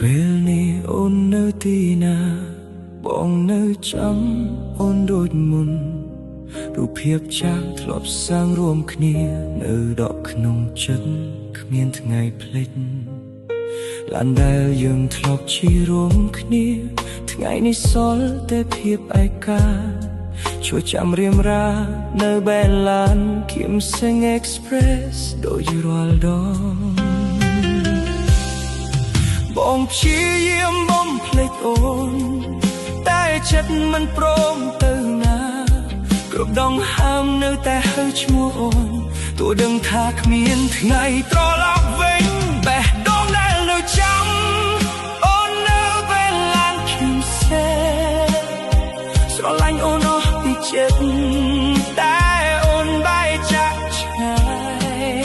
ពេលនេះអូននៅទីណាបងនៅចាំអូនដូចមុនរូបភាពចាស់ធ្លាប់សាងរួមគ្នានៅដកក្នុងចិត្តគ្មានថ្ងៃភ្លេចឡានដែលយើងធ្លាប់ជិះរួមគ្នាថ្ងៃនេះសល់តែភាពឯកាជួយចាំរៀមរានៅបែនឡានគៀមសេង Express ដូចរាល់ដងបងព្យាយាមបំភ្លេចអូនតែចិត្តមិនព្រមទៅណាគ្រប់ដងហើមនៅតែហៅឈ្មោះអូនទោះដឹងថាគ្មានថ្ងៃត្រឡប់វិញបេះដូងដែលនៅចាំអូននៅពេលឡានគឹមសេស្រឡាញ់អូនអស់ពីចិត្តតែអូនបែកចាក់ឆ្ងាយ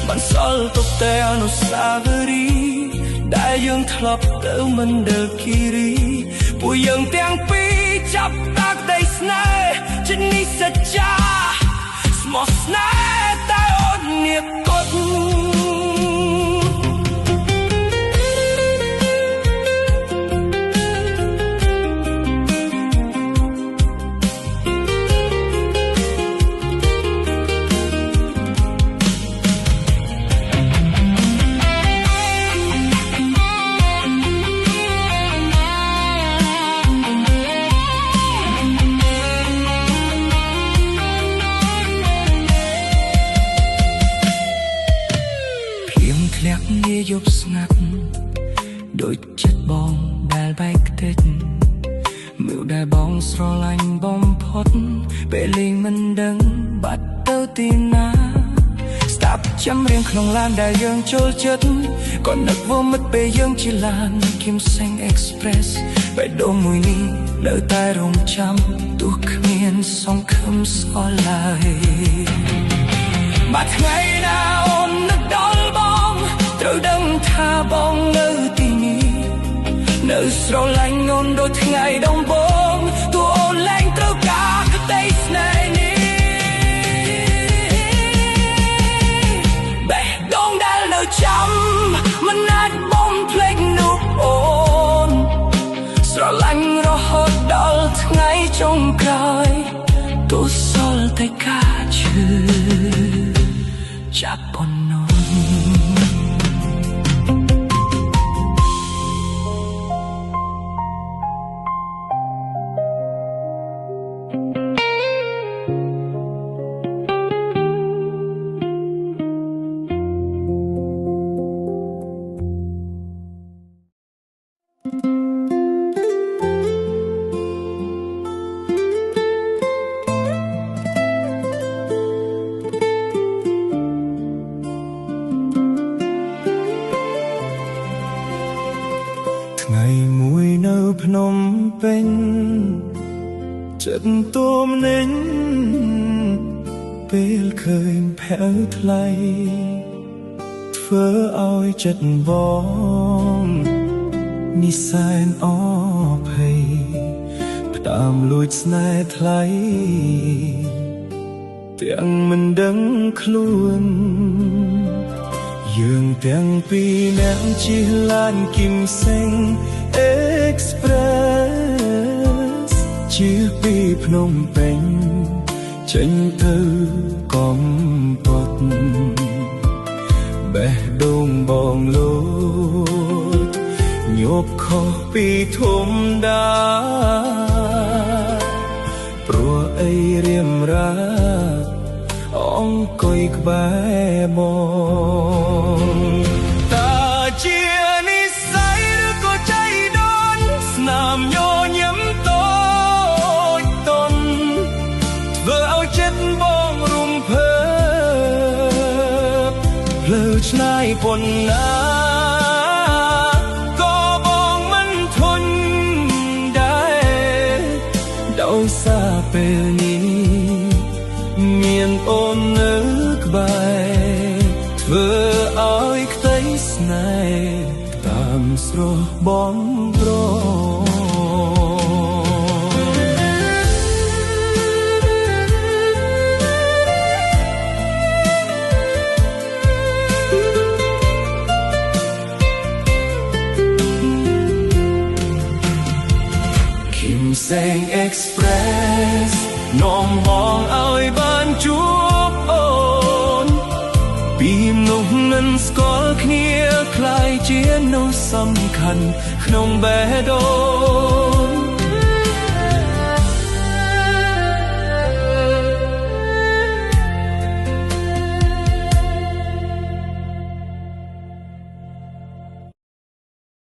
មិនសល់ទុកតែអនុស្សាវរីយ៍ដែលយើងធ្លាប់ទៅមិនដែលគិរីពួកយើងទាំងពីរចាប់តាក្តីស្នេហ៍ជានិស្សច្ចាស្មោះស្នេហ៍តែអូននាគតយប់ស្ងាត់ដូចចិត្តបងដែលបែកខ្ទេចមើលដែលបងស្រឡាញ់បំផុតពេលលេងមិនដឹងបាត់ទៅទីណាស្ដាប់ចាំរៀងក្នុងឡានដែលយើងចូលចិត្តក៏នឹកvôមិត្តពេលយើងជិះឡានគឹមសេង Express បេះដូងមួយនេះនៅតែរងចាំទោះគ្មានសង្ឃឹមស្គាល់ឡើយបាត់ថ្ងៃណាអូននឹកដល់បងត្រូវដឹងថាបងនៅទីនេះនៅស្រឡាញ់អូនដូចថ្ងៃដំបូងទោះអូនលែងត្រូវការក្តីស្នេហ៍នេះបេះដូងដែលនៅចាំមិនអាចបំភ្លេចនោះអូនស្រឡាញ់រហូតដល់ថ្ងៃចុងក្រោយទោះសល់តែការឈឺចាប់ប៉ុណ្ណោះថ្ងៃមួយនៅភ្នំពេញចិត្តទួមនិញពេលឃើញផែវថ្លៃធ្វើឲ្យចិត្តបងនេះសែនអភ័យផ្ដាំលួចស្នេហ៍ថ្លៃទាំងមិនដឹងខ្លួនយើងទាំងពីរអ្នកជិះឡានគឹមសេង Express ជិះពីភ្នំពេញចេញទៅកំពតបេះដូងបងលោតញប់ខុសពីធម្មតាព្រោះអីរៀមរាអង្គុយក្បែរមកតាជានិស្ស័យឬក៏ใจដនស្នាមញញឹមតូចតន់ធ្វើឲ្យចិត្តបងរំភើបផ្លូវឆ្ងាយប៉ុណ្ណាក៏បងមិនធន់ដែរដោយសារពេលនេះមានអូននៅក្បែរធ្វើឲ្យក្តីស្នេហ៍តាមស្រស់បងប្រ ង Express នាំបងឲ្យបានជួបអូនពីនោះនឹងស្គាល់គ្នាคล้ายជានោះសំខាន់ក្នុងបេះដូង